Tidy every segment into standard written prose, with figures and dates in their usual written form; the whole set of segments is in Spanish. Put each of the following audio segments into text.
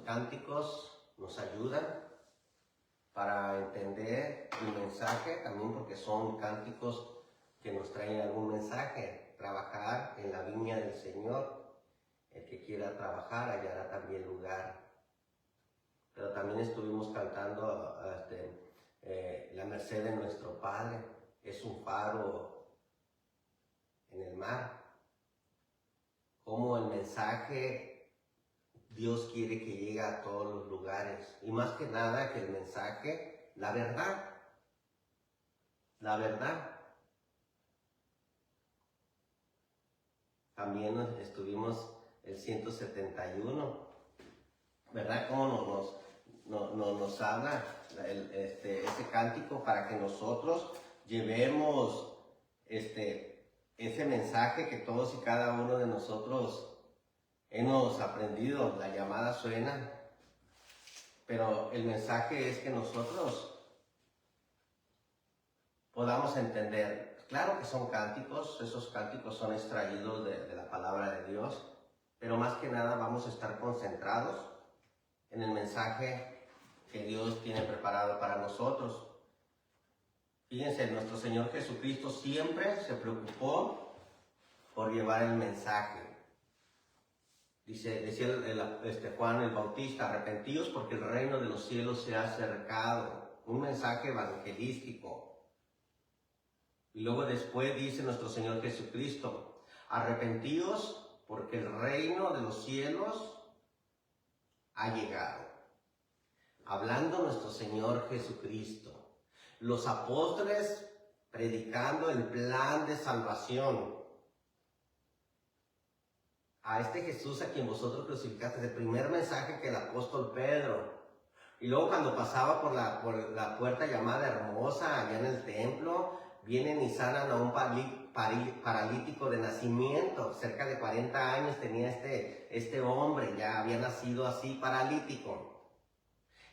cánticos nos ayudan para entender el mensaje, también porque son cánticos que nos traen algún mensaje. Trabajar en la viña del Señor, el que quiera trabajar hallará también lugar. Pero también estuvimos cantando la merced de nuestro Padre, es un faro en el mar. Como el mensaje Dios quiere que llegue a todos los lugares. Y más que nada que el mensaje, la verdad. También estuvimos el 171, ¿verdad? Cómo nos habla ese cántico para que nosotros llevemos ese mensaje que todos y cada uno de nosotros hemos aprendido. La llamada suena, pero el mensaje es que nosotros podamos entender. Claro que son cánticos, esos cánticos son extraídos de la palabra de Dios, pero más que nada vamos a estar concentrados en el mensaje que Dios tiene preparado para nosotros. Fíjense, nuestro Señor Jesucristo siempre se preocupó por llevar el mensaje. Decía Juan el Bautista, arrepentíos porque el reino de los cielos se ha acercado. Un mensaje evangelístico. Y luego después dice nuestro Señor Jesucristo, arrepentíos porque el reino de los cielos ha llegado. Hablando nuestro Señor Jesucristo. Los apóstoles predicando el plan de salvación. A este Jesús a quien vosotros crucificaste, el primer mensaje que el apóstol Pedro. Y luego cuando pasaba por la puerta llamada Hermosa, allá en el templo, vienen y sanan a un paralítico de nacimiento. Cerca de 40 años tenía este hombre, ya había nacido así paralítico.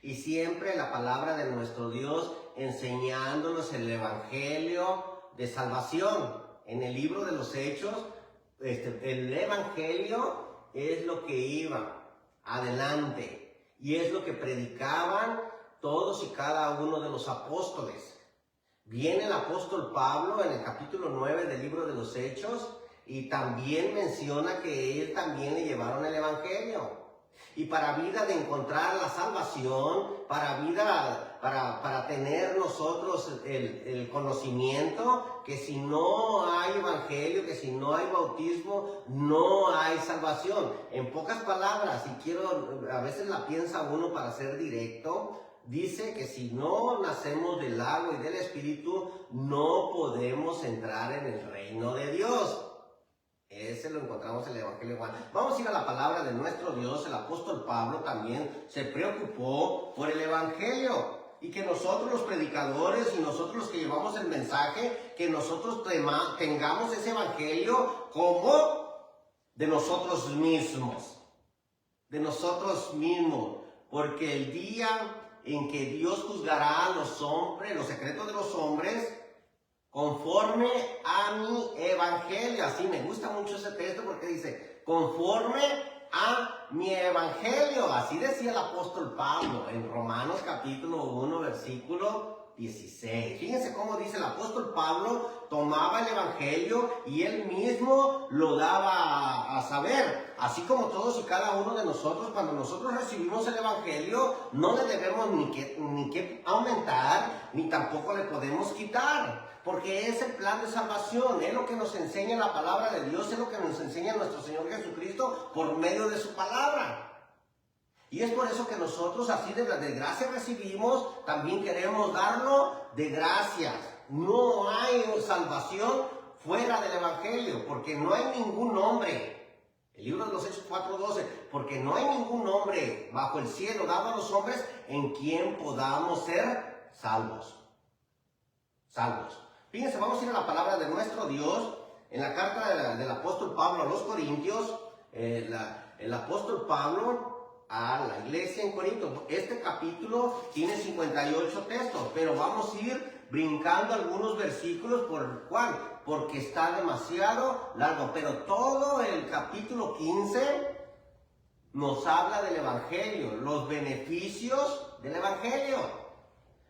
Y siempre la palabra de nuestro Dios enseñándonos el evangelio de salvación. En el libro de los Hechos, el evangelio es lo que iba adelante. Y es lo que predicaban todos y cada uno de los apóstoles. Viene el apóstol Pablo en el capítulo 9 del libro de los Hechos y también menciona que él también le llevaron el evangelio. Y para vida de encontrar la salvación, para tener nosotros el conocimiento, que si no hay evangelio, que si no hay bautismo, no hay salvación. En pocas palabras, a veces la piensa uno para ser directo, dice que si no nacemos del agua y del Espíritu, no podemos entrar en el reino de Dios. Ese lo encontramos en el Evangelio de Juan. Vamos a ir a la palabra de nuestro Dios. El apóstol Pablo también se preocupó por el Evangelio. Y que nosotros los predicadores y nosotros los que llevamos el mensaje, que nosotros tengamos ese Evangelio como de nosotros mismos. De nosotros mismos. Porque el día en que Dios juzgará a los hombres, los secretos de los hombres, conforme a mi evangelio. Así me gusta mucho ese texto porque dice, conforme a mi evangelio. Así decía el apóstol Pablo en Romanos capítulo 1, versículo 16. Fíjense cómo dice el apóstol Pablo, tomaba el evangelio y él mismo lo daba a saber. Así como todos y cada uno de nosotros, cuando nosotros recibimos el evangelio, no le debemos ni que aumentar, ni tampoco le podemos quitar. Porque es el plan de salvación, es lo que nos enseña la palabra de Dios, es lo que nos enseña nuestro Señor Jesucristo por medio de su palabra. Y es por eso que nosotros así de gracia recibimos, también queremos darlo de gracias. No hay salvación fuera del evangelio, porque no hay ningún hombre. El libro de los Hechos 4:12, porque no hay ningún hombre bajo el cielo dado a los hombres en quien podamos ser salvos. Fíjense, vamos a ir a la palabra de nuestro Dios, en la carta del apóstol Pablo a los Corintios, el apóstol Pablo a la iglesia en Corinto. Este capítulo tiene 58 textos, pero vamos a ir brincando algunos versículos porque está demasiado largo. Pero todo el capítulo 15 nos habla del Evangelio, los beneficios del Evangelio.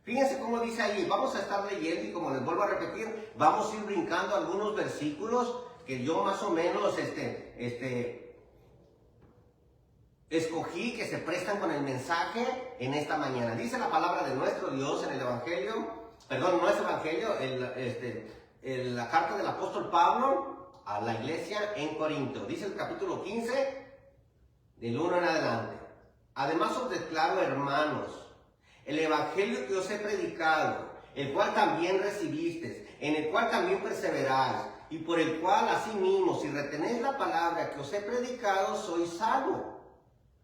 Fíjense cómo dice ahí, vamos a estar leyendo y como les vuelvo a repetir, vamos a ir brincando algunos versículos que yo más o menos escogí que se prestan con el mensaje en esta mañana. Dice la palabra de nuestro Dios en el Evangelio, perdón, no es Evangelio, la carta del apóstol Pablo a la iglesia en Corinto. Dice el capítulo 15, del 1 en adelante. Además os declaro, hermanos, el evangelio que os he predicado, el cual también recibisteis, en el cual también perseveráis, y por el cual asimismo, si retenéis la palabra que os he predicado, sois salvos.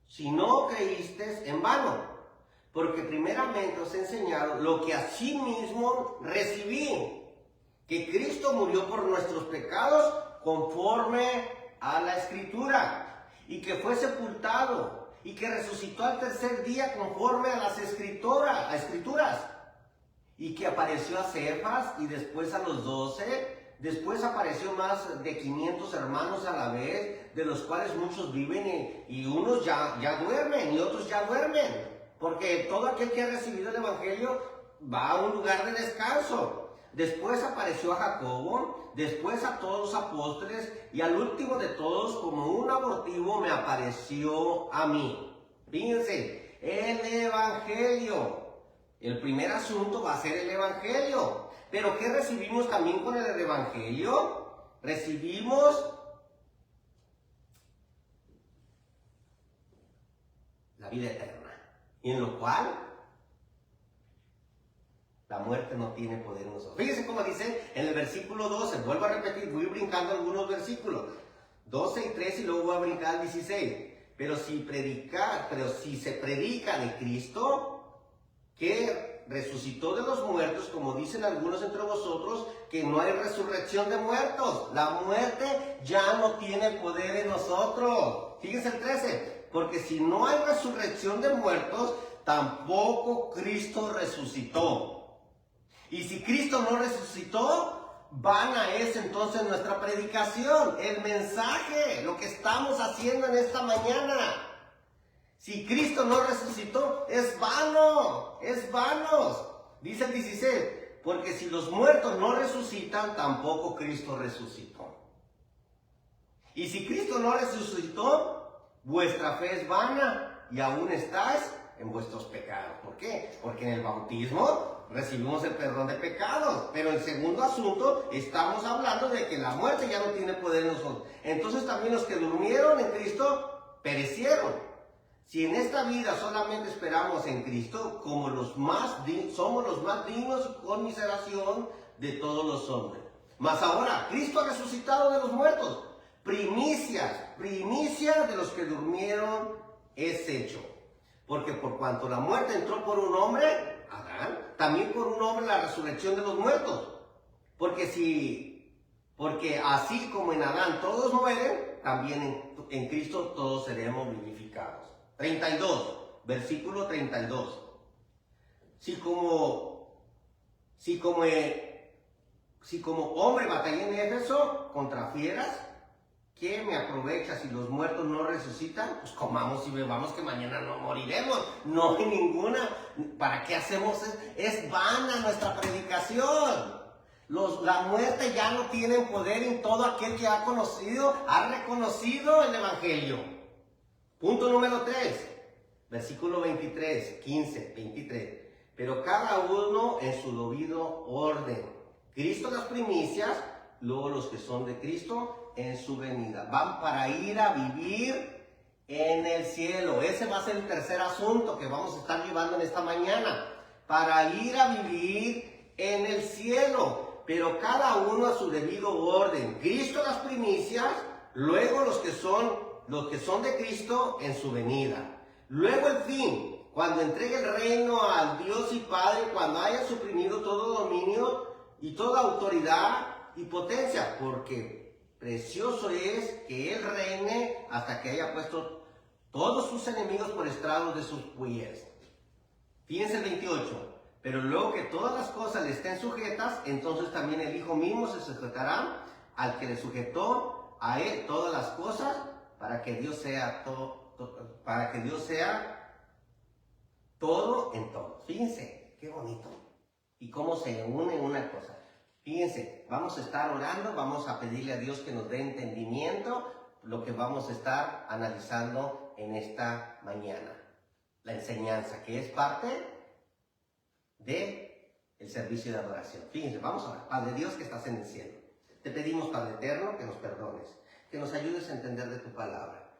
Si no creísteis, en vano, porque primeramente os he enseñado lo que asimismo recibí, que Cristo murió por nuestros pecados conforme a la Escritura, y que fue sepultado, y que resucitó al tercer día conforme a las escrituras, y que apareció a Cefas y después a los 12, después apareció más de 500 hermanos a la vez, de los cuales muchos viven y unos ya duermen y otros ya duermen, porque todo aquel que ha recibido el Evangelio va a un lugar de descanso. Después apareció a Jacobo, después a todos los apóstoles y al último de todos, como un abortivo, me apareció a mí. Fíjense, el Evangelio. El primer asunto va a ser el Evangelio. Pero ¿qué recibimos también con el Evangelio? Recibimos la vida eterna, y en lo cual la muerte no tiene poder en nosotros. Fíjense cómo dice en el versículo 12, vuelvo a repetir, voy brincando algunos versículos, 12 y 13 y luego voy a brincar al 16. Pero si se predica de Cristo, que resucitó de los muertos, como dicen algunos entre vosotros, que no hay resurrección de muertos. La muerte ya no tiene poder en nosotros. Fíjense el 13, porque si no hay resurrección de muertos, tampoco Cristo resucitó. Y si Cristo no resucitó, vana es entonces nuestra predicación, el mensaje, lo que estamos haciendo en esta mañana. Si Cristo no resucitó, es vano, es vano. Dice el 16, porque si los muertos no resucitan, tampoco Cristo resucitó. Y si Cristo no resucitó, vuestra fe es vana y aún estáis en vuestros pecados. ¿Por qué? Porque en el bautismo recibimos el perdón de pecados, pero el segundo asunto, estamos hablando de que la muerte ya no tiene poder en nosotros. Entonces también los que durmieron en Cristo perecieron. Si en esta vida solamente esperamos en Cristo, somos los más dignos y conmiseración de todos los hombres. Mas ahora, Cristo ha resucitado de los muertos. Primicia de los que durmieron es hecho. Porque por cuanto la muerte entró por un hombre, Adán, también por un hombre la resurrección de los muertos. Porque así como en Adán todos mueren, también en Cristo todos seremos vivificados. 32, versículo 32. Si como hombre batallé en Éfeso contra fieras, ¿qué me aprovecha si los muertos no resucitan? Pues comamos y bebamos que mañana no moriremos. No hay ninguna. ¿Para qué hacemos eso? Es vana nuestra predicación. La muerte ya no tiene poder en todo aquel que ha reconocido el Evangelio. Punto número 3, versículo 23, 15, 23. Pero cada uno en su debido orden. Cristo las primicias, luego los que son de Cristo en su venida. Van para ir a vivir en el cielo. Ese va a ser el tercer asunto que vamos a estar llevando en esta mañana. Para ir a vivir en el cielo. Pero cada uno a su debido orden. Cristo las primicias, luego los que son de Cristo en su venida. Luego el fin, cuando entregue el reino al Dios y Padre, cuando haya suprimido todo dominio y toda autoridad y potencia, porque precioso es que Él reine hasta que haya puesto todos sus enemigos por estrados de sus pies. Fíjense el 28. Pero luego que todas las cosas le estén sujetas, entonces también el Hijo mismo se sujetará al que le sujetó a Él todas las cosas, para que Dios sea todo para que Dios sea todo en todo. Fíjense, qué bonito. Y cómo se une una cosa. Fíjense, vamos a estar orando, vamos a pedirle a Dios que nos dé entendimiento, lo que vamos a estar analizando en esta mañana. La enseñanza, que es parte del servicio de adoración. Fíjense, vamos a orar. Padre Dios que estás en el cielo, te pedimos, Padre eterno, que nos perdones, que nos ayudes a entender de tu palabra.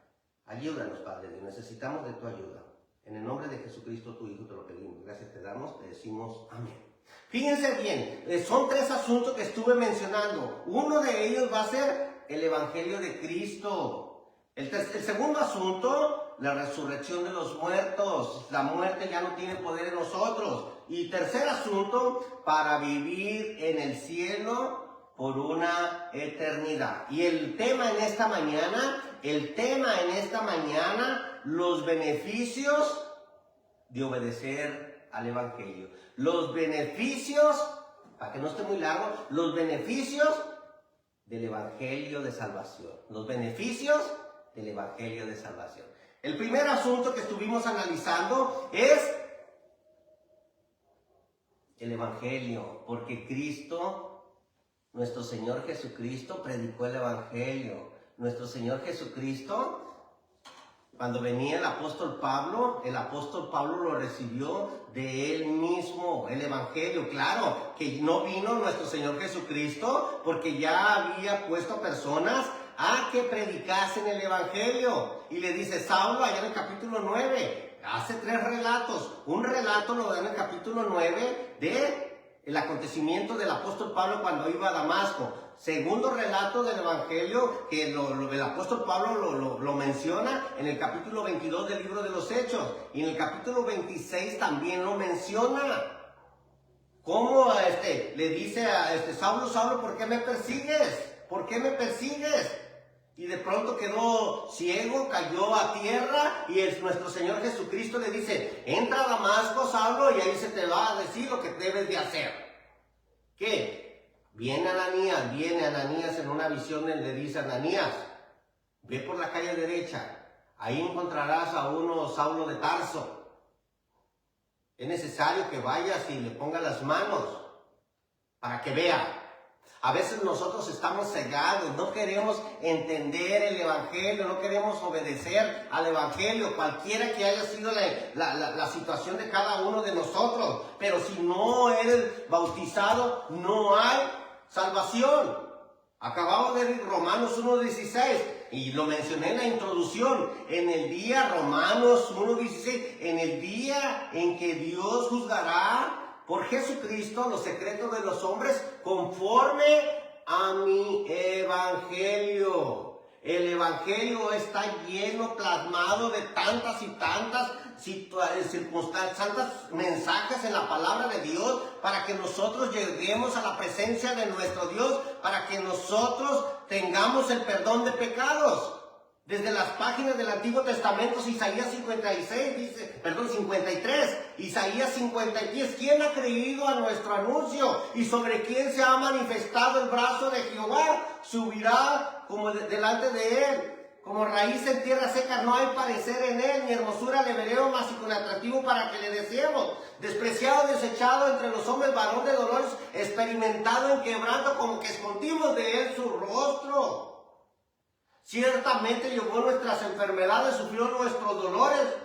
Ayúdanos, Padre Dios, necesitamos de tu ayuda. En el nombre de Jesucristo, tu Hijo, te lo pedimos. Gracias te damos, te decimos amén. Fíjense bien, son 3 asuntos que estuve mencionando. Uno de ellos va a ser el Evangelio de Cristo. El segundo asunto, la resurrección de los muertos. La muerte ya no tiene poder en nosotros. Y tercer asunto, para vivir en el cielo por una eternidad. Y el tema en esta mañana, los beneficios de obedecer al Evangelio. Los beneficios, para que no esté muy largo, los beneficios del Evangelio de salvación. Los beneficios del Evangelio de salvación. El primer asunto que estuvimos analizando es el Evangelio, porque Cristo, nuestro Señor Jesucristo, predicó el Evangelio. Nuestro Señor Jesucristo, cuando venía el apóstol Pablo lo recibió de él mismo, el Evangelio. Claro, que no vino nuestro Señor Jesucristo porque ya había puesto a personas a que predicasen el Evangelio. Y le dice Saulo allá en el capítulo 9, hace 3 relatos. Un relato lo da en el capítulo 9 de el acontecimiento del apóstol Pablo cuando iba a Damasco. Segundo relato del Evangelio que el apóstol Pablo lo menciona en el capítulo 22 del libro de los Hechos. Y en el capítulo 26 también lo menciona. ¿Cómo le dice a Saulo, Saulo, ¿por qué me persigues? ¿Por qué me persigues? Y de pronto quedó ciego, cayó a tierra y nuestro Señor Jesucristo le dice, entra a Damasco, Saulo, y ahí se te va a decir lo que debes de hacer. ¿Qué? Viene Ananías en una visión, él le dice a Ananías, ve por la calle derecha, ahí encontrarás a uno Saulo de Tarso. Es necesario que vayas y le pongas las manos para que vea. A veces nosotros estamos cegados, no queremos entender el Evangelio, no queremos obedecer al Evangelio, cualquiera que haya sido la situación de cada uno de nosotros. Pero si no eres bautizado, no hay salvación. Acabamos de ver Romanos 1:16 y lo mencioné en la introducción. En el día, Romanos 1:16, en el día en que Dios juzgará por Jesucristo los secretos de los hombres conforme a mi Evangelio. El Evangelio está lleno, plasmado de tantas y tantas circunstancias, tantos mensajes en la palabra de Dios para que nosotros lleguemos a la presencia de nuestro Dios, para que nosotros tengamos el perdón de pecados. Desde las páginas del Antiguo Testamento, Isaías 53, Isaías 53, ¿quién ha creído a nuestro anuncio? Y sobre quién se ha manifestado el brazo de Jehová, subirá como delante de él. Como raíz en tierra seca, no hay parecer en él, ni hermosura le veremos, más y con atractivo para que le deseemos. Despreciado, desechado entre los hombres, varón de dolores, experimentado en quebranto, como que escondimos de él su rostro. Ciertamente llevó nuestras enfermedades, sufrió nuestros dolores,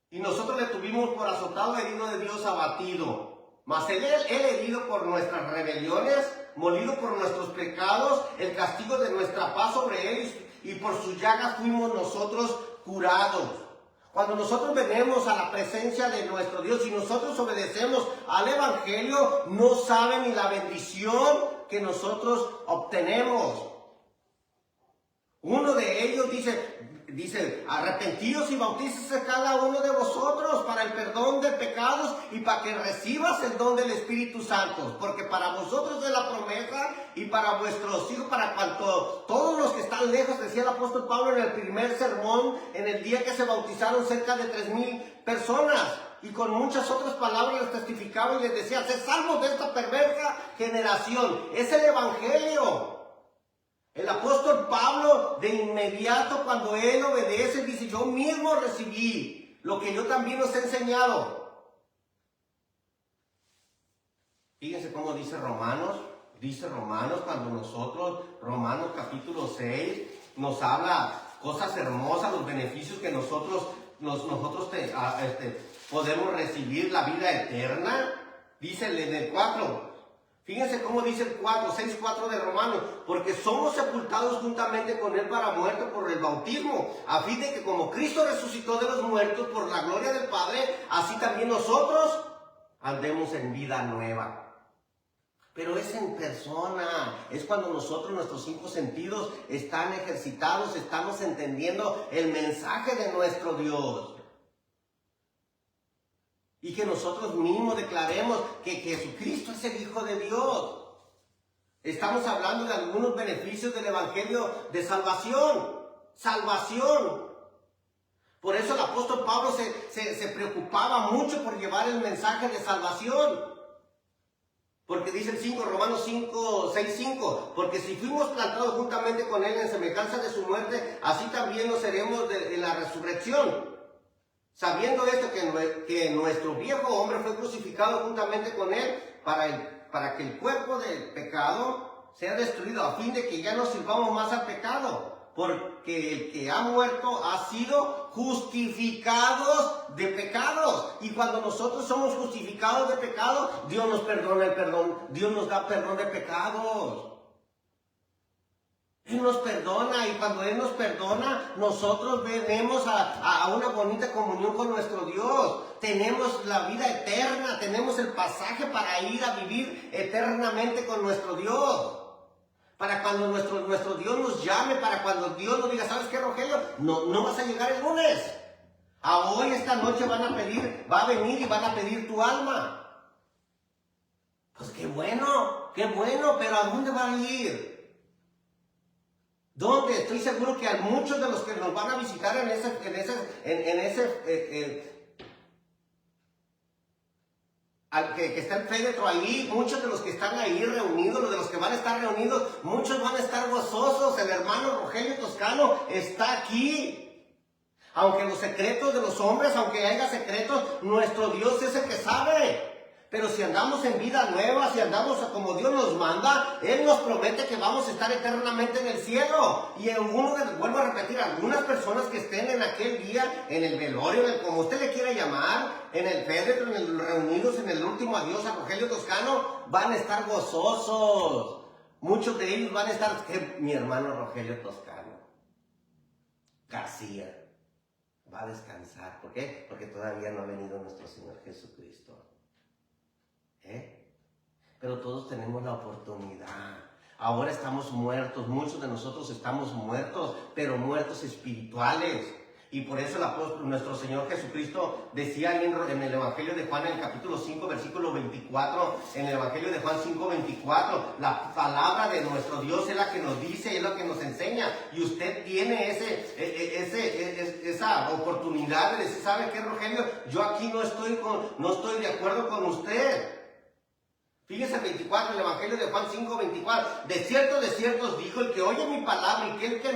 y nosotros le tuvimos por azotado, herido de Dios, abatido. Mas él herido por nuestras rebeliones, molido por nuestros pecados, el castigo de nuestra paz sobre él, y por sus llagas fuimos nosotros curados. Cuando nosotros venimos a la presencia de nuestro Dios y nosotros obedecemos al Evangelio, no saben ni la bendición que nosotros obtenemos. Uno de ellos dice, arrepentidos y bautícese cada uno de vosotros para el perdón de pecados y para que recibas el don del Espíritu Santo. Porque para vosotros es la promesa y para vuestros hijos, para cuanto todos los que están lejos, decía el apóstol Pablo en el primer sermón, en el día que se bautizaron cerca de 3,000 personas. Y con muchas otras palabras les testificaba y les decía, sed salvos de esta perversa generación. Es el Evangelio. El apóstol Pablo, de inmediato, cuando él obedece, dice, yo mismo recibí lo que yo también os he enseñado. Fíjense cómo dice Romanos cuando nosotros, Romanos capítulo 6, nos habla cosas hermosas, los beneficios que nosotros podemos recibir, la vida eterna. Dice en el 4, fíjense cómo dice el 6:4 de Romanos, porque somos sepultados juntamente con él para muerte por el bautismo, a fin de que como Cristo resucitó de los muertos por la gloria del Padre, así también nosotros andemos en vida nueva. Pero es en persona, es cuando nosotros, nuestros 5 sentidos están ejercitados, estamos entendiendo el mensaje de nuestro Dios. Y que nosotros mismos declaremos que Jesucristo es el Hijo de Dios. Estamos hablando de algunos beneficios del Evangelio de salvación. Salvación. Por eso el apóstol Pablo se preocupaba mucho por llevar el mensaje de salvación. Porque dice el 5, Romanos 6:5, porque si fuimos plantados juntamente con él en semejanza de su muerte, así también lo seremos en la resurrección. Sabiendo esto, que nuestro viejo hombre fue crucificado juntamente con él para que el cuerpo del pecado sea destruido, a fin de que ya no sirvamos más al pecado. Porque el que ha muerto ha sido justificados de pecados. Y cuando nosotros somos justificados de pecado, Dios nos perdona Dios nos da perdón de pecados. Él nos perdona, y cuando Él nos perdona, nosotros venimos a una bonita comunión con nuestro Dios. Tenemos la vida eterna, tenemos el pasaje para ir a vivir eternamente con nuestro Dios. Para cuando nuestro Dios nos llame, para cuando Dios nos diga, ¿sabes qué, Rogelio? No vas a llegar el lunes. Hoy, esta noche va a venir y van a pedir tu alma. Pues qué bueno, pero ¿a dónde van a ir? ¿Dónde? Estoy seguro que a muchos de los que nos van a visitar que está el féretro ahí, muchos de los que están ahí reunidos, de los que van a estar reunidos, muchos van a estar gozosos. El hermano Rogelio Toscano está aquí. Aunque los secretos de los hombres, aunque haya secretos, nuestro Dios es el que sabe. Pero si andamos en vida nueva, si andamos como Dios nos manda, Él nos promete que vamos a estar eternamente en el cielo. Y vuelvo a repetir, algunas personas que estén en aquel día, en el velorio, como usted le quiera llamar, en el féretro, reunidos en el último adiós a Rogelio Toscano, van a estar gozosos. Muchos de ellos van a estar, mi hermano Rogelio Toscano García va a descansar. ¿Por qué? Porque todavía no ha venido nuestro Señor Jesucristo. Pero todos tenemos la oportunidad. Ahora estamos muertos, muchos de nosotros estamos muertos, pero muertos espirituales. Y por eso nuestro Señor Jesucristo decía en el Evangelio de Juan, en el capítulo 5, versículo 24, en el Evangelio de Juan 5:24, la palabra de nuestro Dios es la que nos dice, es la que nos enseña. Y usted tiene esa oportunidad de decir, ¿sabe qué, Rogelio? Yo aquí no estoy de acuerdo con usted. Fíjese el 24, el Evangelio de Juan 5:24. De cierto os digo, el que oye mi palabra y cree que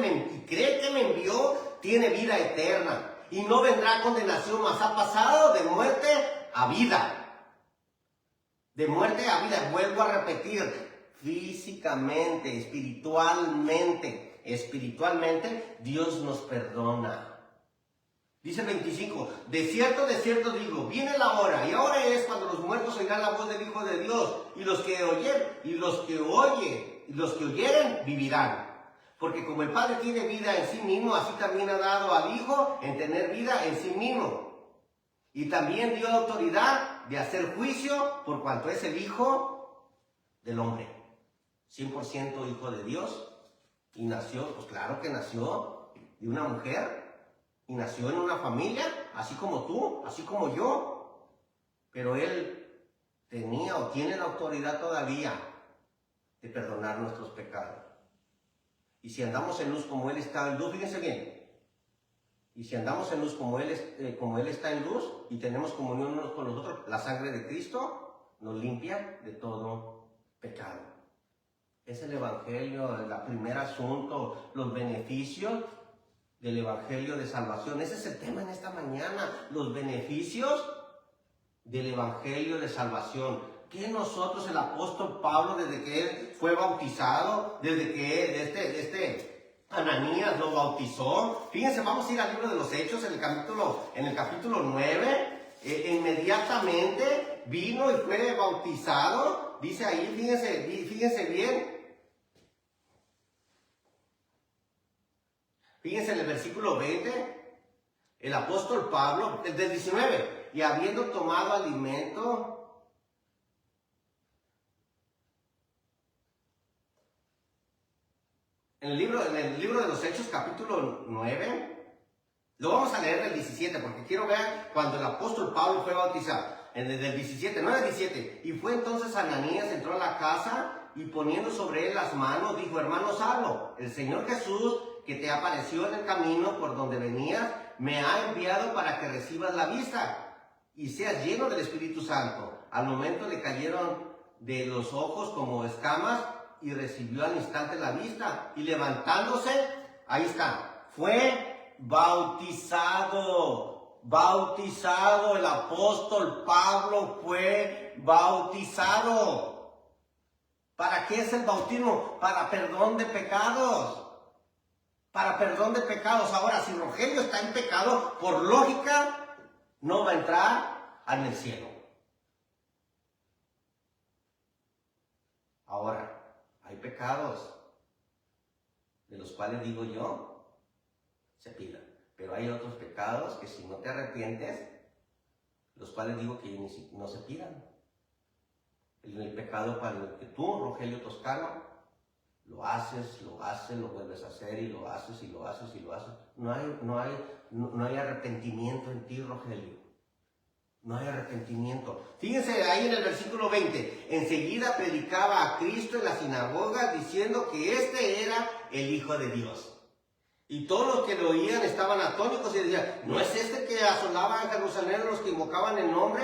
me envió, tiene vida eterna. Y no vendrá condenación, mas ha pasado de muerte a vida. De muerte a vida, vuelvo a repetir, físicamente, espiritualmente, Dios nos perdona. Dice el 25, de cierto digo, viene la hora, y ahora es cuando los muertos oirán la voz del Hijo de Dios, y los que oyeren, vivirán. Porque como el Padre tiene vida en sí mismo, así también ha dado al Hijo en tener vida en sí mismo. Y también dio autoridad de hacer juicio por cuanto es el Hijo del Hombre. 100% Hijo de Dios. Y nació, pues claro que nació de una mujer. Y nació en una familia, así como tú, así como yo. Pero Él tenía o tiene la autoridad todavía de perdonar nuestros pecados. Y si andamos en luz como Él está en luz, fíjense bien. Y si andamos en luz como Él está en luz y tenemos comunión unos con los otros, la sangre de Cristo nos limpia de todo pecado. Es el Evangelio, el primer asunto, los beneficios del Evangelio de salvación. Ese es el tema en esta mañana, los beneficios del Evangelio de salvación. Que nosotros, el apóstol Pablo, desde que él fue bautizado, desde que Ananías lo bautizó, fíjense, vamos a ir al libro de los Hechos, en el capítulo 9, inmediatamente vino y fue bautizado, dice ahí, fíjense bien, fíjense en el versículo 20, el apóstol Pablo, del 19, y habiendo tomado alimento, en el libro de los Hechos, capítulo 9, lo vamos a leer del 17, porque quiero ver cuando el apóstol Pablo fue bautizado, en el del 17, 9-17, y fue entonces Ananías, entró a la casa, y poniendo sobre él las manos, dijo: hermano Saulo, el Señor Jesús, que te apareció en el camino por donde venías, me ha enviado para que recibas la vista, y seas lleno del Espíritu Santo. Al momento le cayeron de los ojos como escamas, y recibió al instante la vista, y levantándose, ahí está, fue bautizado, el apóstol Pablo fue bautizado. ¿Para qué es el bautismo? Para perdón de pecados, Ahora, si Rogelio está en pecado, por lógica, no va a entrar en el cielo. Ahora, hay pecados de los cuales digo yo, se pidan. Pero hay otros pecados que si no te arrepientes, los cuales digo que no se pidan. El pecado para el que tú, Rogelio Toscano, lo haces, lo vuelves a hacer, y lo haces, y lo haces, y lo haces. No hay arrepentimiento en ti, Rogelio. No hay arrepentimiento. Fíjense ahí en el versículo 20. Enseguida predicaba a Cristo en la sinagoga, diciendo que este era el Hijo de Dios. Y todos los que lo oían estaban atónitos y decían: ¿no es este que asolaba en Jerusalén los que invocaban el nombre?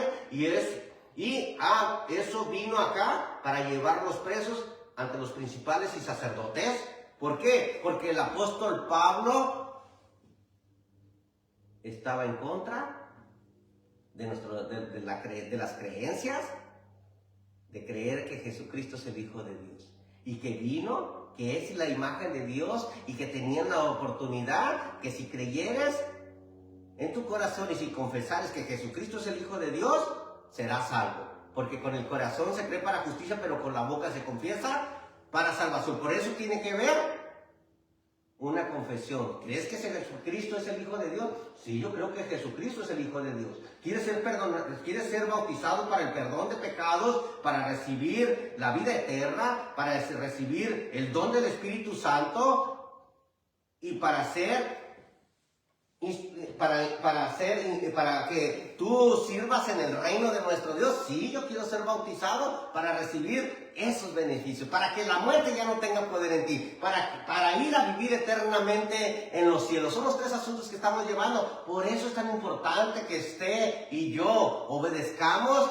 Eso vino acá para llevarlos presos ante los principales y sacerdotes. ¿Por qué? Porque el apóstol Pablo estaba en contra de las creencias, de creer que Jesucristo es el Hijo de Dios, y que vino, que es la imagen de Dios, y que tenían la oportunidad que si creyeres en tu corazón y si confesares que Jesucristo es el Hijo de Dios, serás salvo. Porque con el corazón se cree para justicia, pero con la boca se confiesa para salvación. Por eso tiene que ver una confesión. ¿Crees que Jesucristo es el Hijo de Dios? Sí, yo creo que Jesucristo es el Hijo de Dios. ¿Quieres ser bautizado para el perdón de pecados, para recibir la vida eterna, para recibir el don del Espíritu Santo y para que tú sirvas en el reino de nuestro Dios? Sí, yo quiero ser bautizado para recibir esos beneficios, para que la muerte ya no tenga poder en ti, para ir a vivir eternamente en los cielos. Son los tres asuntos que estamos llevando. Por eso es tan importante que usted y yo obedezcamos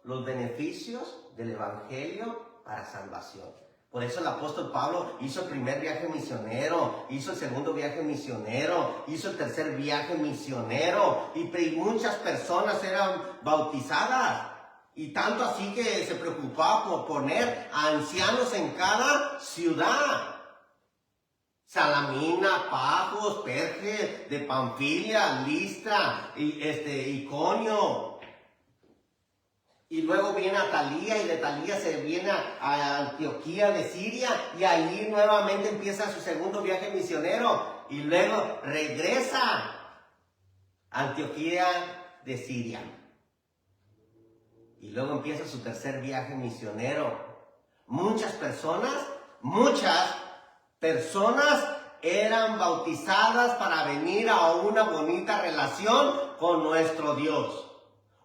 los beneficios del Evangelio para salvación. Por eso el apóstol Pablo hizo el primer viaje misionero, hizo el segundo viaje misionero, hizo el tercer viaje misionero, y muchas personas eran bautizadas. Y tanto así que se preocupaba por poner a ancianos en cada ciudad. Salamina, Pafos, Perge, de Panfilia, Listra, Iconio. Y luego viene a Talía, y de Talía se viene a Antioquía de Siria, y ahí nuevamente empieza su segundo viaje misionero, y luego regresa a Antioquía de Siria. Y luego empieza su tercer viaje misionero. Muchas personas eran bautizadas para venir a una bonita relación con nuestro Dios.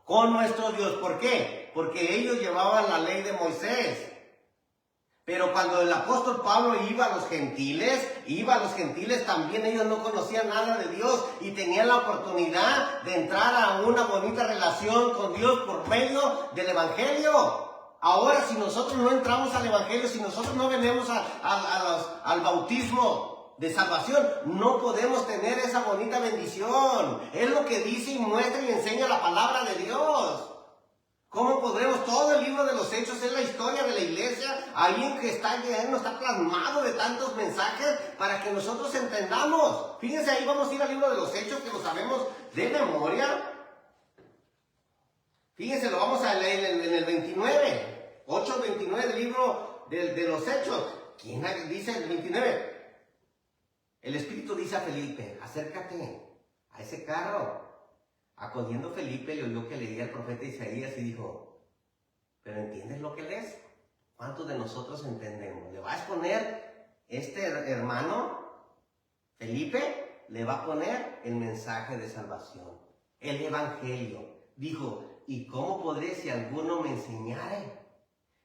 ¿Por qué? Porque ellos llevaban la ley de Moisés. Pero cuando el apóstol Pablo iba a los gentiles también, ellos no conocían nada de Dios y tenían la oportunidad de entrar a una bonita relación con Dios por medio del Evangelio. Ahora, si nosotros no entramos al Evangelio, si nosotros no venimos al bautismo de salvación, no podemos tener esa bonita bendición. Es lo que dice y muestra y enseña la palabra de Dios. ¿Cómo podremos? Todo el libro de los Hechos es la historia de la iglesia, alguien que está lleno, está plasmado de tantos mensajes para que nosotros entendamos. Fíjense, ahí vamos a ir al libro de los Hechos, que lo sabemos de memoria. Fíjense, lo vamos a leer en el 29, 8:29 del libro de los Hechos. ¿Quién dice el 29? El Espíritu dice a Felipe, acércate a ese carro. Acudiendo Felipe, le oyó que leía el profeta Isaías y dijo, ¿pero entiendes lo que lees? ¿Cuántos de nosotros entendemos? Le va a exponer este hermano, Felipe, le va a poner el mensaje de salvación, el evangelio. Dijo, ¿y cómo podré si alguno me enseñare?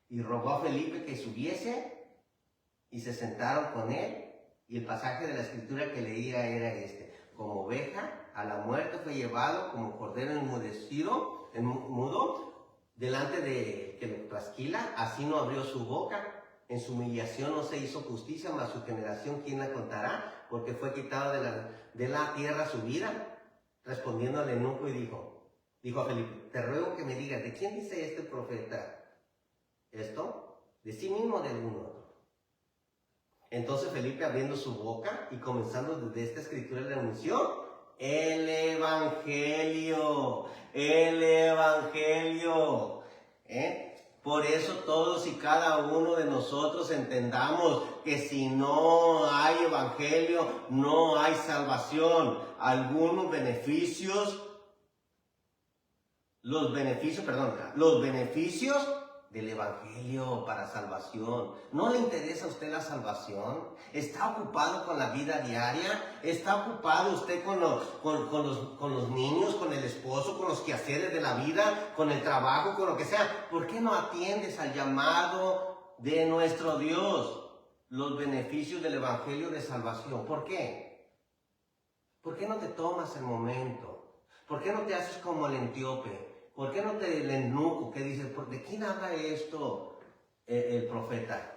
Y rogó a Felipe que subiese y se sentaron con él. Y el pasaje de la escritura que leía era este: como oveja a la muerte fue llevado, como cordero enmudecido, mudo, delante de que lo trasquila, así no abrió su boca. En su humillación no se hizo justicia, mas su generación, ¿quién la contará? Porque fue quitado de la tierra su vida. Respondiendo al eunuco y dijo a Felipe, te ruego que me digas, ¿de quién dice este profeta esto? ¿De sí mismo o de algún otro? Entonces Felipe, abriendo su boca y comenzando desde esta escritura, le anunció el evangelio. Por eso todos y cada uno de nosotros entendamos que si no hay evangelio, no hay salvación. Algunos beneficios, los beneficios del evangelio para salvación. ¿No le interesa a usted la salvación? ¿Está ocupado con la vida diaria? ¿Está ocupado usted con los niños, con el esposo, con los quehaceres de la vida, con el trabajo, con lo que sea? ¿Por qué no atiendes al llamado de nuestro Dios? Los beneficios del evangelio de salvación. ¿Por qué? ¿Por qué no te tomas el momento? ¿Por qué no te haces como el etíope? ¿Por qué no te el eunuco que dice, ¿de quién habla esto el profeta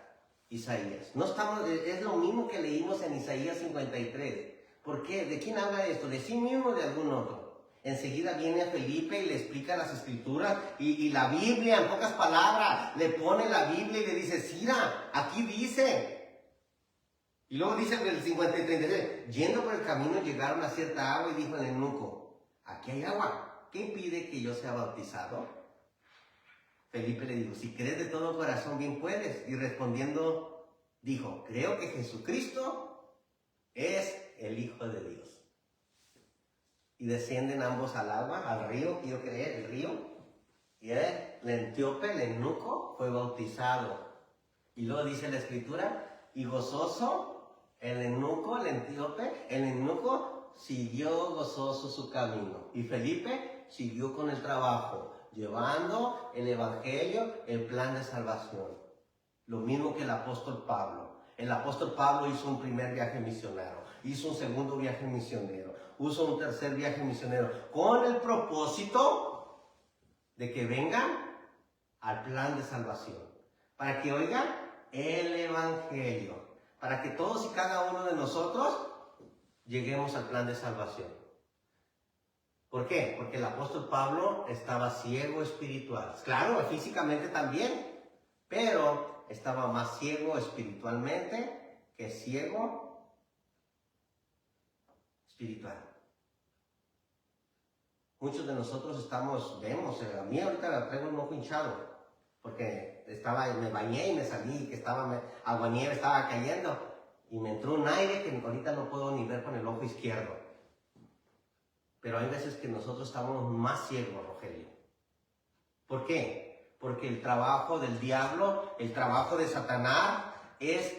Isaías? No estamos, es lo mismo que leímos en Isaías 53. ¿Por qué? ¿De quién habla esto? ¿De sí mismo o de algún otro? Enseguida viene a Felipe y le explica las escrituras y la Biblia, en pocas palabras, le pone la Biblia y le dice, mira, aquí dice. Y luego dice en el 53, yendo por el camino llegaron a cierta agua y dijo el eunuco, aquí hay agua. ¿Qué impide que yo sea bautizado? Felipe le dijo, si crees de todo corazón, bien puedes. Y respondiendo, dijo, creo que Jesucristo es el Hijo de Dios. Y descienden ambos al agua, al río, quiero creer, el río. Y el etíope, el eunuco, fue bautizado. Y luego dice la escritura, y gozoso, el eunuco, el etíope, el eunuco siguió gozoso su camino. Y Felipe siguió con el trabajo, llevando el evangelio, el plan de salvación. Lo mismo que el apóstol Pablo. El apóstol Pablo hizo un primer viaje misionero, hizo un segundo viaje misionero, hizo un tercer viaje misionero, con el propósito de que vengan al plan de salvación, para que oigan el evangelio, para que todos y cada uno de nosotros lleguemos al plan de salvación. ¿Por qué? Porque el apóstol Pablo estaba ciego espiritual. Claro, físicamente también, pero estaba más ciego espiritualmente que ciego espiritual. Muchos de nosotros vemos, a mí ahorita traigo un ojo hinchado, porque me bañé y me salí, que agua nieve estaba cayendo, y me entró un aire que ahorita no puedo ni ver con el ojo izquierdo. Pero hay veces que nosotros estamos más ciegos, Rogelio. ¿Por qué? Porque el trabajo del diablo, el trabajo de Satanás, es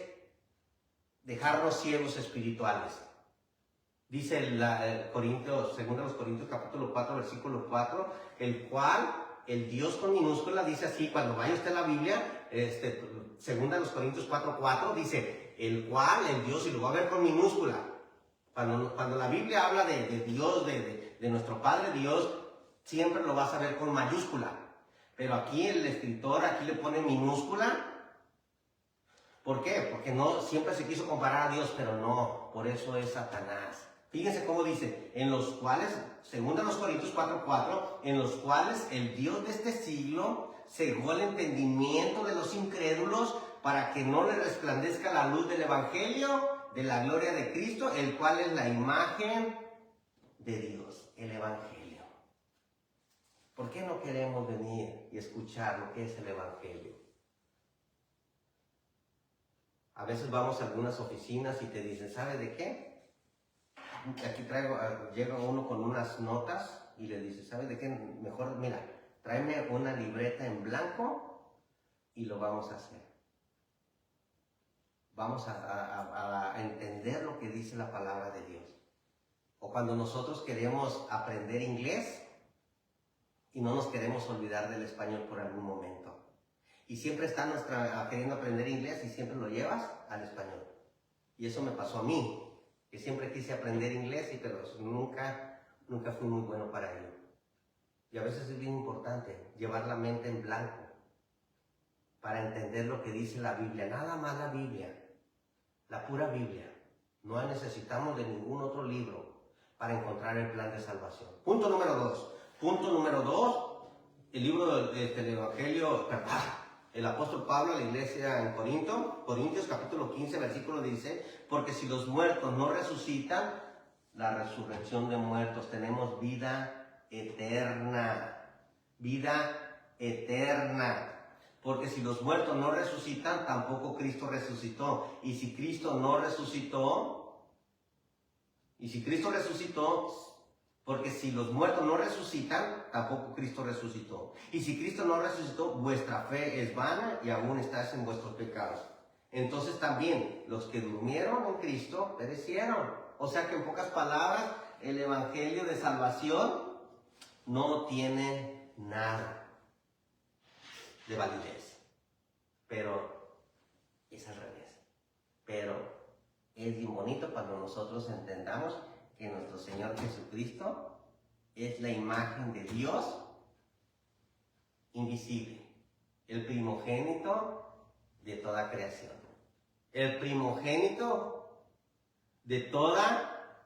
dejarnos ciegos espirituales. Dice el Corintios, 2 Corintios capítulo 4, versículo 4, el cual, el Dios con minúscula, dice así, cuando vaya usted a la Biblia, 2 Corintios 4, dice, el cual, el Dios, y lo va a ver con minúscula. Cuando la Biblia habla de Dios, de nuestro Padre Dios, siempre lo vas a ver con mayúscula. Pero aquí el escritor, aquí le pone minúscula. ¿Por qué? Porque no, siempre se quiso comparar a Dios, pero no, por eso es Satanás. Fíjense cómo dice, en los cuales, según los Corintios 4:4, en los cuales el Dios de este siglo cegó el entendimiento de los incrédulos para que no le resplandezca la luz del Evangelio de la gloria de Cristo, el cual es la imagen de Dios, el Evangelio. ¿Por qué no queremos venir y escuchar lo que es el Evangelio? A veces vamos a algunas oficinas y te dicen, ¿sabe de qué? Aquí llega uno con unas notas y le dice, ¿sabe de qué? Mejor, mira, tráeme una libreta en blanco y lo vamos a hacer. Vamos a entender lo que dice la palabra de Dios. O cuando nosotros queremos aprender inglés y no nos queremos olvidar del español por algún momento. Y siempre está queriendo aprender inglés y siempre lo llevas al español. Y eso me pasó a mí, que siempre quise aprender inglés, pero nunca fui muy bueno para ello. Y a veces es bien importante llevar la mente en blanco para entender lo que dice la Biblia. Nada más la Biblia, la pura Biblia. No necesitamos de ningún otro libro para encontrar el plan de salvación. Punto número 2. Punto número 2, el libro del Evangelio, el apóstol Pablo a la iglesia en Corintios capítulo 15, versículo 16, porque si los muertos no resucitan, la resurrección de muertos, tenemos vida eterna. Vida eterna. Porque si los muertos no resucitan, tampoco Cristo resucitó. Y si Cristo no resucitó, porque si los muertos no resucitan, tampoco Cristo resucitó. Y si Cristo no resucitó, vuestra fe es vana y aún estáis en vuestros pecados. Entonces también los que durmieron en Cristo perecieron. O sea que en pocas palabras, el evangelio de salvación no tiene nada de validez. Pero es al revés. Pero es bien bonito cuando nosotros entendamos que nuestro Señor Jesucristo es la imagen de Dios invisible, el primogénito de toda creación, el primogénito de toda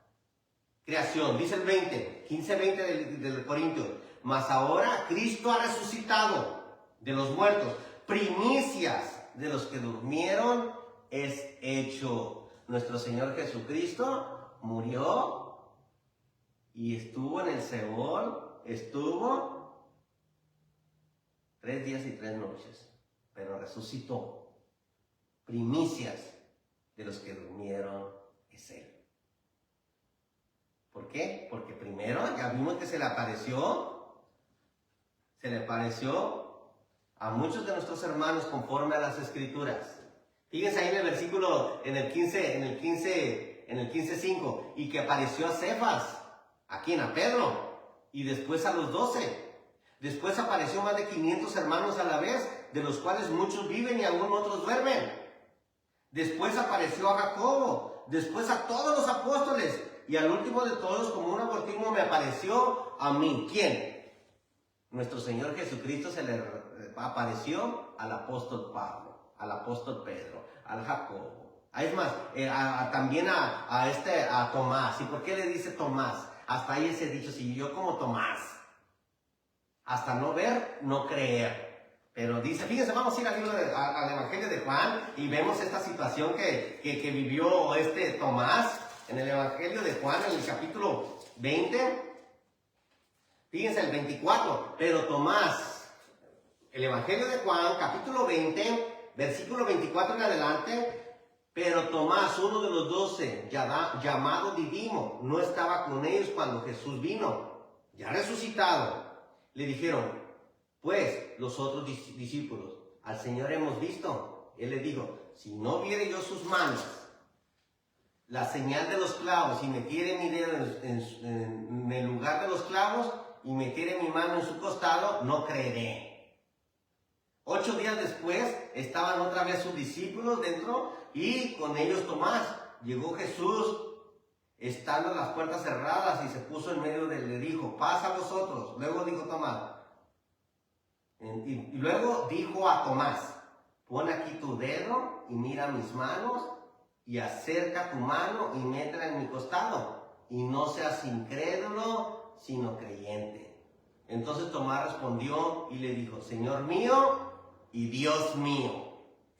creación. Dice el 15:20 del Corintios, mas ahora Cristo ha resucitado de los muertos, primicias de los que durmieron es hecho. Nuestro Señor Jesucristo murió y estuvo en el Seol, estuvo 3 días y 3 noches, pero resucitó. Primicias de los que durmieron es Él. ¿Por qué? Porque primero ya vimos que se le apareció a muchos de nuestros hermanos conforme a las Escrituras. Fíjense ahí en el versículo, en el 15:5, y que apareció a Cefas, ¿a quién? A Pedro, y después a los 12. Después apareció más de 500 hermanos a la vez, de los cuales muchos viven y aún otros duermen. Después apareció a Jacobo, después a todos los apóstoles, y al último de todos, como un abortismo, me apareció a mí. ¿Quién? Nuestro Señor Jesucristo se le apareció al apóstol Pablo, al apóstol Pedro, al Jacobo. Es más, también a Tomás. ¿Y por qué le dice Tomás? Hasta ahí ese dicho, si yo como Tomás. Hasta no ver, no creer. Pero dice, fíjense, vamos a ir al Evangelio de Juan y vemos esta situación que vivió Tomás en el Evangelio de Juan, en el capítulo 20. Fíjense el 24, pero Tomás, el Evangelio de Juan, capítulo 20, versículo 24 en adelante, pero Tomás, uno de los 12, llamado Didimo, no estaba con ellos cuando Jesús vino, ya resucitado. Le dijeron, pues, los otros discípulos, al Señor hemos visto. Él le dijo, si no viere yo sus manos, la señal de los clavos, y metiere mi dedo en el lugar de los clavos, y metiere mi mano en su costado, no creeré. 8 días después, estaban otra vez sus discípulos dentro, y con ellos Tomás. Llegó Jesús, estando las puertas cerradas, y se puso en medio le dijo, paz a vosotros. Luego dijo Tomás, Y luego dijo a Tomás, pon aquí tu dedo y mira mis manos, y acerca tu mano y métela en mi costado, y no seas incrédulo, sino creyente. Entonces Tomás respondió y le dijo, Señor mío y Dios mío.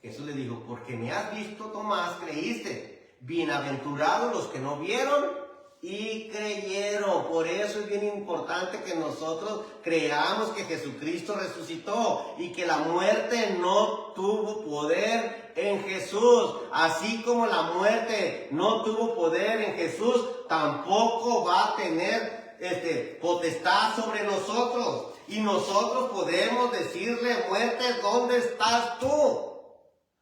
Jesús le dijo, porque me has visto, Tomás, creíste. Bienaventurados los que no vieron y creyeron. Por eso es bien importante que nosotros creamos que Jesucristo resucitó y que la muerte no tuvo poder en Jesús. Así como la muerte no tuvo poder en Jesús, tampoco va a tener potestad sobre nosotros. Y nosotros podemos decirle, muerte, ¿dónde estás tú?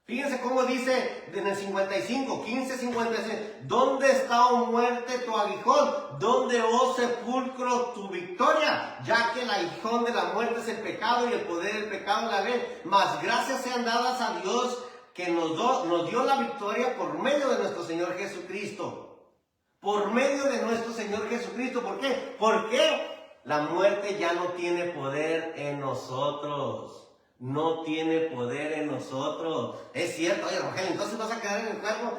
Fíjense cómo dice en el 55, 15:56, ¿dónde está, oh muerte, tu aguijón? ¿Dónde, oh sepulcro, tu victoria? Ya que el aguijón de la muerte es el pecado y el poder del pecado es la ley. Mas gracias sean dadas a Dios que nos dio la victoria por medio de nuestro Señor Jesucristo. Por medio de nuestro Señor Jesucristo. ¿Por qué? Porque la muerte ya no tiene poder en nosotros. No tiene poder en nosotros. Es cierto, oye Rogelio, ¿entonces vas a quedar en el cuerpo?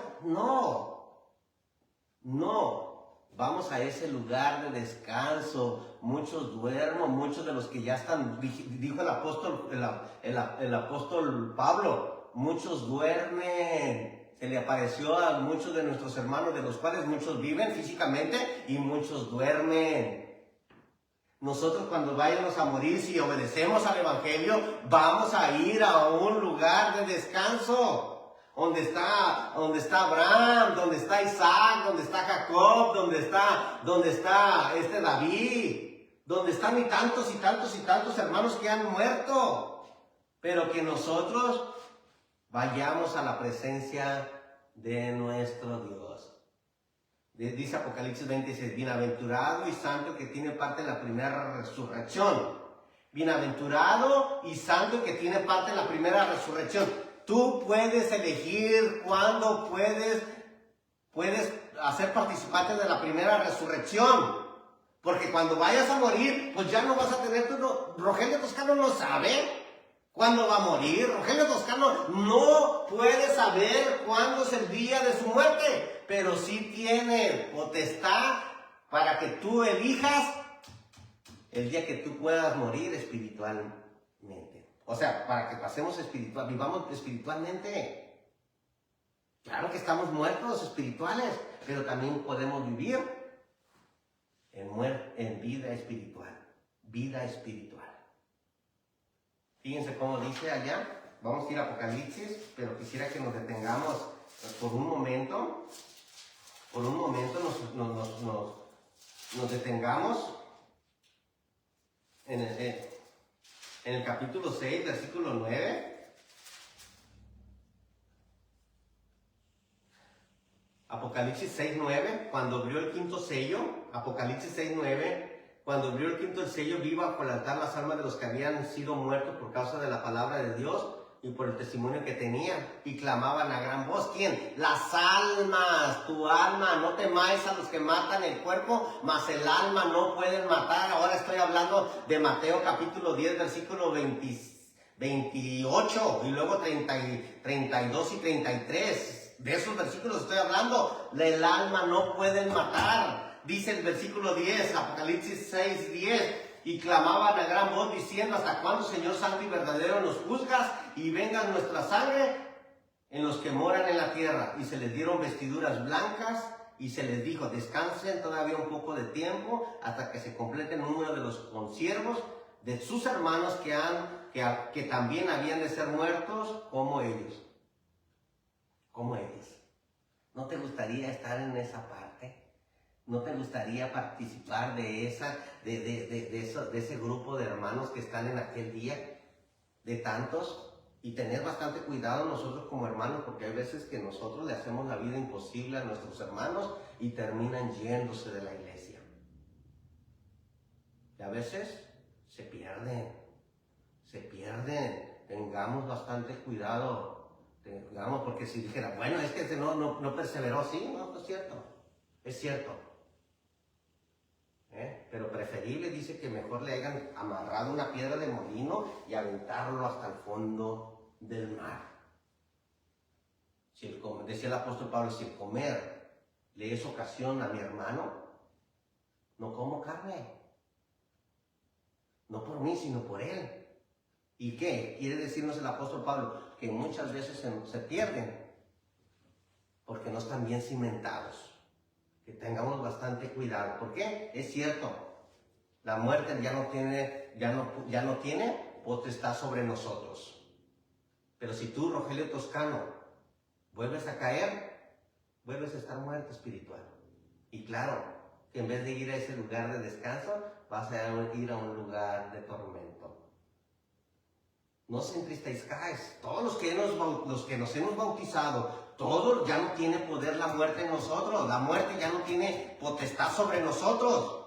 No. Vamos a ese lugar de descanso. Muchos duermen, muchos de los que ya están, dijo el apóstol Pablo, muchos duermen. Se le apareció a muchos de nuestros hermanos, de los cuales muchos viven físicamente y muchos duermen. Nosotros cuando vayamos a morir, si obedecemos al Evangelio, vamos a ir a un lugar de descanso. Donde está Abraham, donde está Isaac, donde está Jacob, donde está David, donde están y tantos hermanos que han muerto. Pero que nosotros vayamos a la presencia de nuestro Dios. Dice Apocalipsis 26, bienaventurado y santo que tiene parte en la primera resurrección. Bienaventurado y santo que tiene parte en la primera resurrección. Tú puedes elegir cuándo puedes hacer participante de la primera resurrección. Porque cuando vayas a morir, pues ya no vas a tener Rogelio Toscano no sabe cuándo va a morir. Rogelio Toscano no puede saber cuándo es el día de su muerte. Pero sí tiene potestad para que tú elijas el día que tú puedas morir espiritualmente. O sea, para que vivamos espiritualmente. Claro que estamos muertos espirituales, pero también podemos vivir en vida espiritual. Vida espiritual. Fíjense cómo dice allá. Vamos a ir a Apocalipsis, pero quisiera que nos detengamos por un momento. Por un momento nos detengamos en el capítulo 6, versículo 9. Apocalipsis 6:9, cuando abrió el quinto sello, Apocalipsis 6:9, cuando abrió el quinto sello, vi bajo el altar las almas de los que habían sido muertos por causa de la palabra de Dios y por el testimonio que tenían, y clamaban a gran voz. ¿Quién? Las almas, tu alma. No temáis a los que matan el cuerpo, mas el alma no pueden matar. Ahora estoy hablando de Mateo capítulo 10, versículo 28, y luego 32 y 33. De esos versículos estoy hablando. El alma no pueden matar. Dice el versículo 10, Apocalipsis 6:10. Y clamaban a gran voz diciendo, ¿hasta cuándo, Señor santo y verdadero, nos juzgas y venga nuestra sangre en los que moran en la tierra? Y se les dieron vestiduras blancas y se les dijo, descansen todavía un poco de tiempo hasta que se complete el número de los consiervos de sus hermanos que también habían de ser muertos como ellos. Como ellos. ¿No te gustaría estar en esa parte? ¿No te gustaría participar de ese grupo de hermanos que están en aquel día? De tantos. Y tener bastante cuidado nosotros como hermanos, porque hay veces que nosotros le hacemos la vida imposible a nuestros hermanos y terminan yéndose de la iglesia. Y a veces se pierden. Tengamos bastante cuidado. Porque si dijera, bueno, es que no perseveró, sí, no es cierto. Es cierto. pero preferible dice que mejor le hayan amarrado una piedra de molino y aventarlo hasta el fondo del mar. Decía el apóstol Pablo, si el comer le es ocasión a mi hermano, no como carne. No por mí, sino por él. ¿Y qué? Quiere decirnos el apóstol Pablo que muchas veces se pierden porque no están bien cimentados. Que tengamos bastante cuidado. ¿Por qué? Es cierto, la muerte ya no tiene potestad sobre nosotros. Pero si tú, Rogelio Toscano, vuelves a caer, vuelves a estar muerto espiritual. Y claro, que en vez de ir a ese lugar de descanso, vas a ir a un lugar de tormento. No os entristezcáis. Todos los que nos hemos bautizado, todos ya no tiene poder la muerte en nosotros. La muerte ya no tiene potestad sobre nosotros.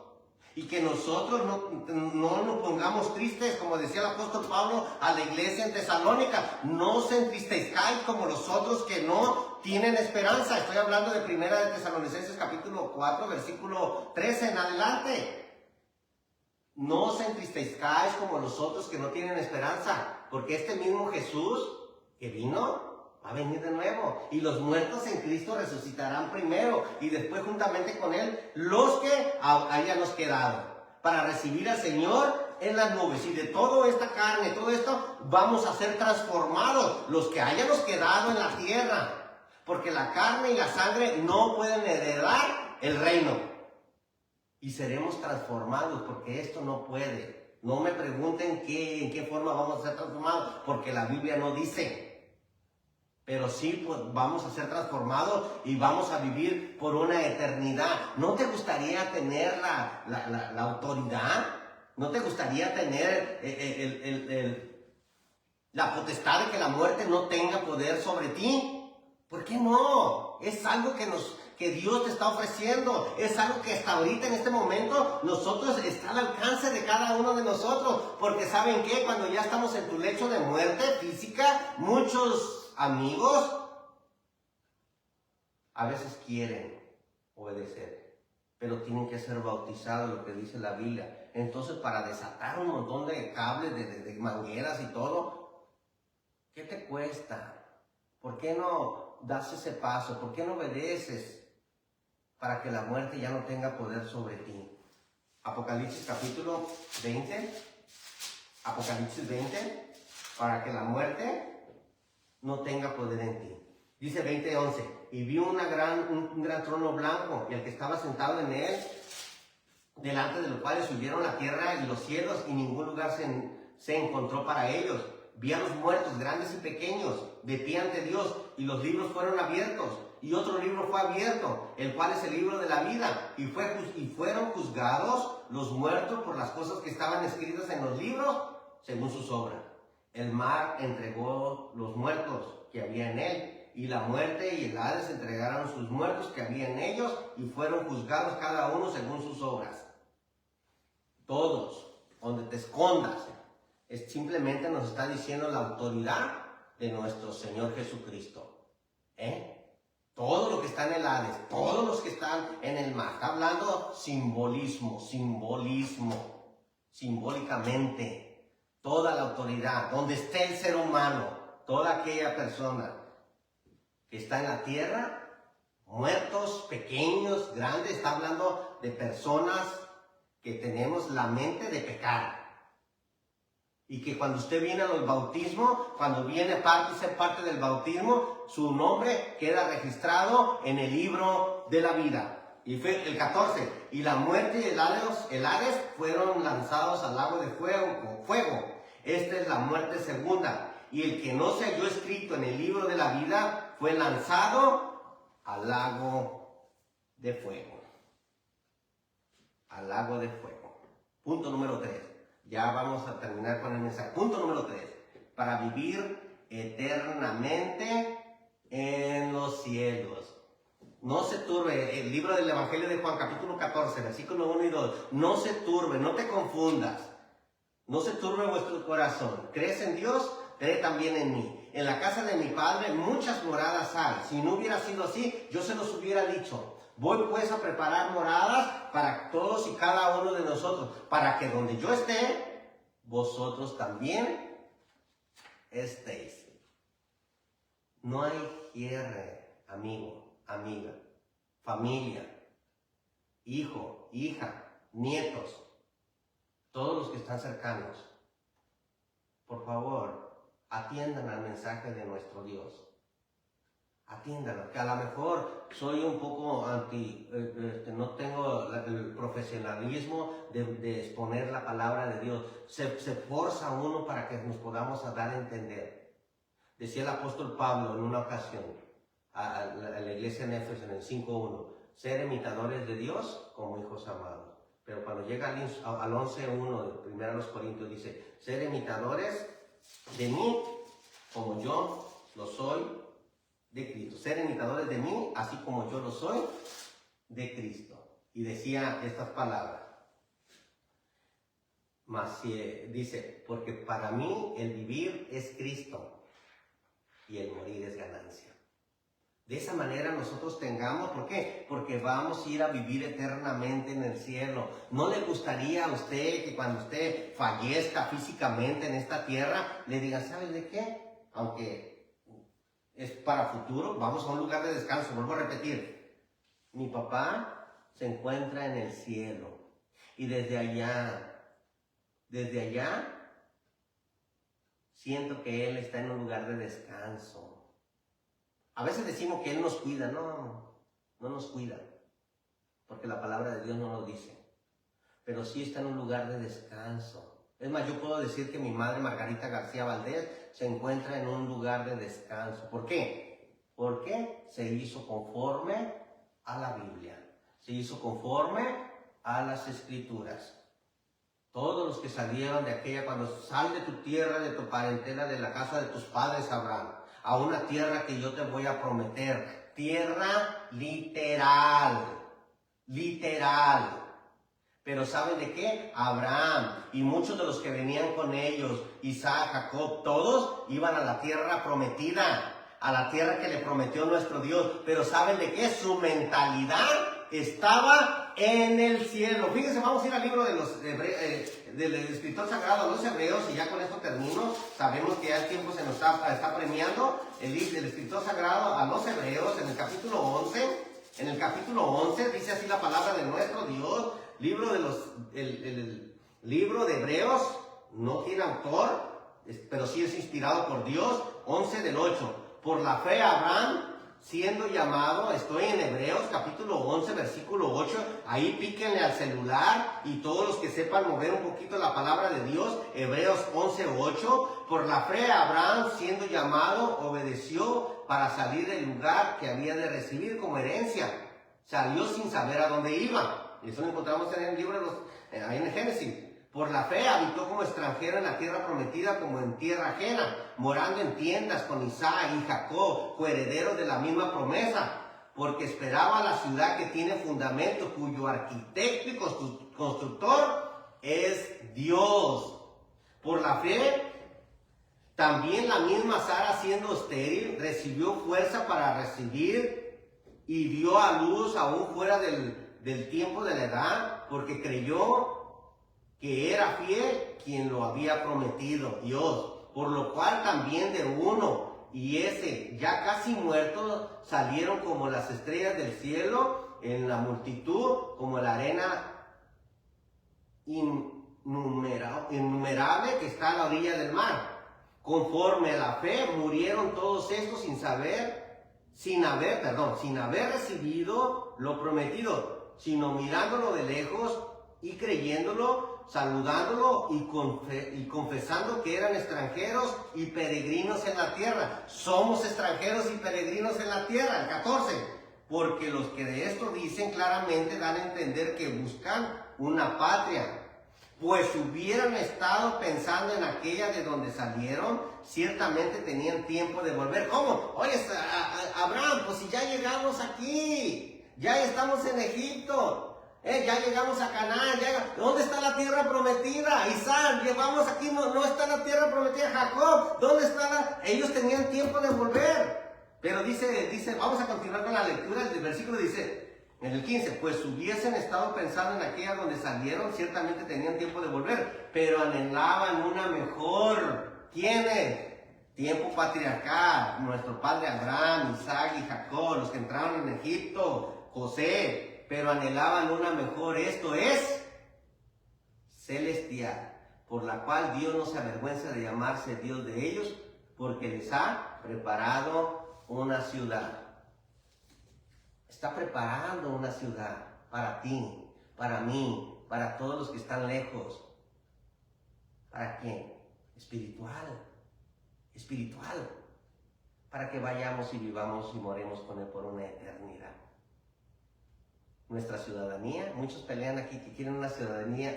Y que nosotros no nos pongamos tristes, como decía el apóstol Pablo a la iglesia en Tesalónica. No os entristezcáis como los otros que no tienen esperanza. Estoy hablando de 1 de Tesalonicenses capítulo 4, versículo 13 en adelante. No os entristezcáis como los otros que no tienen esperanza, porque este mismo Jesús que vino va a venir de nuevo, y los muertos en Cristo resucitarán primero, y después juntamente con Él, los que hayamos quedado, para recibir al Señor en las nubes. Y de toda esta carne, todo esto, vamos a ser transformados, los que hayamos quedado en la tierra, porque la carne y la sangre no pueden heredar el reino. Y seremos transformados, porque esto no puede. No me pregunten en qué forma vamos a ser transformados, porque la Biblia no dice. Pero sí, pues, vamos a ser transformados y vamos a vivir por una eternidad. ¿No te gustaría tener la autoridad? ¿No te gustaría tener la potestad de que la muerte no tenga poder sobre ti? ¿Por qué no? Es algo que Dios te está ofreciendo. Es algo que hasta ahorita, en este momento, está al alcance de cada uno de nosotros. Porque ¿saben qué? Cuando ya estamos en tu lecho de muerte física, muchos amigos a veces quieren obedecer, pero tienen que ser bautizados, lo que dice la Biblia. Entonces, para desatar un montón de cables, de mangueras y todo, ¿qué te cuesta? ¿Por qué no das ese paso? ¿Por qué no obedeces para que la muerte ya no tenga poder sobre ti? Apocalipsis capítulo 20, Apocalipsis 20, para que la muerte no tenga poder en ti. Dice 20:11, y vi un gran trono blanco, y el que estaba sentado en él, delante de los cuales subieron la tierra y los cielos, y ningún lugar se encontró para ellos. Vi a los muertos, grandes y pequeños, de pie ante Dios, y los libros fueron abiertos, y otro libro fue abierto, el cual es el libro de la vida, y fueron juzgados los muertos por las cosas que estaban escritas en los libros, según sus obras. El mar entregó los muertos que había en él, y la muerte y el Hades entregaron sus muertos que había en ellos, y fueron juzgados cada uno según sus obras. Todos, donde te escondas, simplemente nos está diciendo la autoridad de nuestro Señor Jesucristo. Todo lo que está en el Hades, todos los que están en el mar, está hablando simbólicamente. Toda la autoridad, donde esté el ser humano, toda aquella persona que está en la tierra, muertos, pequeños, grandes, está hablando de personas que tenemos la mente de pecar. Y que cuando usted viene a los bautismos, cuando viene a ser parte del bautismo, su nombre queda registrado en el libro de la vida. Y fue el 14, y la muerte y el Hades fueron lanzados al lago de fuego. Esta es la muerte segunda. Y el que no se halló escrito en el libro de la vida fue lanzado al lago de fuego. Al lago de fuego. Punto número 3. Ya vamos a terminar con el mensaje. Punto número 3. Para vivir eternamente en los cielos. No se turbe, el libro del Evangelio de Juan, capítulo 14, versículo 1 y 2. No se turbe, no te confundas. No se turbe vuestro corazón. ¿Crees en Dios? Cree también en mí. En la casa de mi Padre muchas moradas hay. Si no hubiera sido así, yo se los hubiera dicho. Voy pues a preparar moradas para todos y cada uno de nosotros, para que donde yo esté, vosotros también estéis. No hay cierre, amigo, amiga, familia, hijo, hija, nietos, todos los que están cercanos. Por favor, atiendan al mensaje de nuestro Dios. Atiéndalo, que a lo mejor soy un poco no tengo el profesionalismo de exponer la palabra de Dios. Se forza uno para que nos podamos dar a entender. Decía el apóstol Pablo en una ocasión a la iglesia en Éfeso en el 5.1, ser imitadores de Dios como hijos amados. Pero cuando llega al 11.1 de 1 Corintios dice, ser imitadores de mí como yo lo soy de Cristo. Ser imitadores de mí, así como yo lo soy de Cristo. Y decía estas palabras. Dice, porque para mí el vivir es Cristo y el morir es ganancia. De esa manera nosotros tengamos, ¿por qué? Porque vamos a ir a vivir eternamente en el cielo. ¿No le gustaría a usted que cuando usted fallezca físicamente en esta tierra, le digan, ¿sabes de qué? Aunque es para futuro, vamos a un lugar de descanso. Vuelvo a repetir, mi papá se encuentra en el cielo y desde allá, siento que Él está en un lugar de descanso. A veces decimos que Él nos cuida, no nos cuida, porque la palabra de Dios no lo dice, pero sí está en un lugar de descanso. Es más, yo puedo decir que mi madre Margarita García Valdés se encuentra en un lugar de descanso. ¿Por qué? Porque se hizo conforme a la Biblia. Se hizo conforme a las Escrituras. Todos los que salieron de aquella, cuando sal de tu tierra, de tu parentela, de la casa de tus padres, Abraham, a una tierra que yo te voy a prometer. Tierra literal. Literal. Pero ¿saben de qué? Abraham y muchos de los que venían con ellos, Isaac, Jacob, todos iban a la tierra prometida, a la tierra que le prometió nuestro Dios. Pero ¿saben de qué? Su mentalidad estaba en el cielo. Fíjense, vamos a ir al libro del escritor sagrado a los Hebreos, y ya con esto termino. Sabemos que ya el tiempo se nos está premiando. El escritor sagrado a los Hebreos, en el capítulo 11. En el capítulo 11 dice así la palabra de nuestro Dios. El libro de Hebreos no tiene autor, pero sí es inspirado por Dios. 11:8. Por la fe Abraham, siendo llamado, estoy en Hebreos capítulo 11 versículo 8, ahí píquenle al celular y todos los que sepan mover un poquito la palabra de Dios. Hebreos 11:8. Por la fe Abraham, siendo llamado, obedeció para salir del lugar que había de recibir como herencia. Salió sin saber a dónde iba. Y eso lo encontramos en el libro ahí en Génesis. Por la fe habitó como extranjero en la tierra prometida, como en tierra ajena, morando en tiendas con Isaac y Jacob, coherederos de la misma promesa, porque esperaba la ciudad que tiene fundamento, cuyo arquitecto y constructor es Dios. Por la fe, también la misma Sara, siendo estéril, recibió fuerza para recibir y dio a luz aún fuera del tiempo de la edad, porque creyó que era fiel quien lo había prometido, Dios. Por lo cual también de uno y ese ya casi muerto salieron como las estrellas del cielo en la multitud, como la arena innumerable que está a la orilla del mar. Conforme a la fe murieron todos estos sin haber recibido lo prometido, sino mirándolo de lejos y creyéndolo, saludándolo y confesando que eran extranjeros y peregrinos en la tierra. Somos extranjeros y peregrinos en la tierra. El 14. Porque los que de esto dicen claramente dan a entender que buscan una patria. Pues hubieran estado pensando en aquella de donde salieron, ciertamente tenían tiempo de volver. ¿Cómo? Oye, Abraham, pues si ya llegamos aquí, ya estamos en Egipto. Ya llegamos a Canaán, ¿dónde está la tierra prometida? Isaac, llegamos aquí, no está la tierra prometida. Jacob, ¿dónde está Ellos tenían tiempo de volver. Pero dice, vamos a continuar con la lectura del versículo, dice, En el 15, pues hubiesen estado pensando en aquella donde salieron, ciertamente tenían tiempo de volver, pero anhelaban una mejor. ¿Quiénes? Tiempo patriarcal, nuestro padre Abraham, Isaac y Jacob, los que entraron en Egipto, José, pero anhelaban una mejor. Esto es celestial, por la cual Dios no se avergüenza de llamarse Dios de ellos, porque les ha preparado una ciudad. Está preparando una ciudad para ti, para mí, para todos los que están lejos. ¿Para qué? Espiritual. Espiritual. Para que vayamos y vivamos y moremos con Él por una eternidad. Nuestra ciudadanía, muchos pelean aquí que quieren una ciudadanía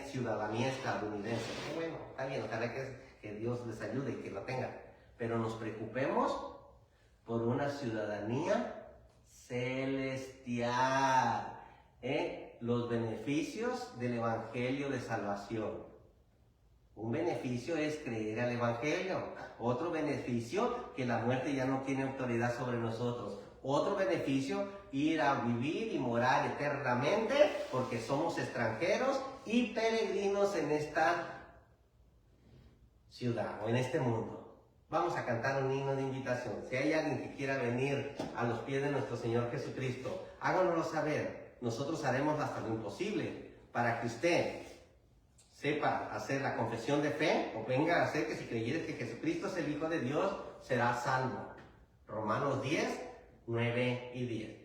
estadounidense. Qué bueno, está bien, ojalá que Dios les ayude y que lo tengan. Pero nos preocupemos por una ciudadanía celestial. Los beneficios del Evangelio de salvación. Un beneficio es creer al Evangelio. Otro beneficio, que la muerte ya no tiene autoridad sobre nosotros. Otro beneficio, ir a vivir y morar eternamente porque somos extranjeros y peregrinos en esta ciudad o en este mundo. Vamos a cantar un himno de invitación. Si hay alguien que quiera venir a los pies de nuestro Señor Jesucristo, háganoslo saber. Nosotros haremos hasta lo imposible para que usted sepa hacer la confesión de fe o venga a hacer que si creyere que Jesucristo es el Hijo de Dios, será salvo. Romanos 10, 9 y 10.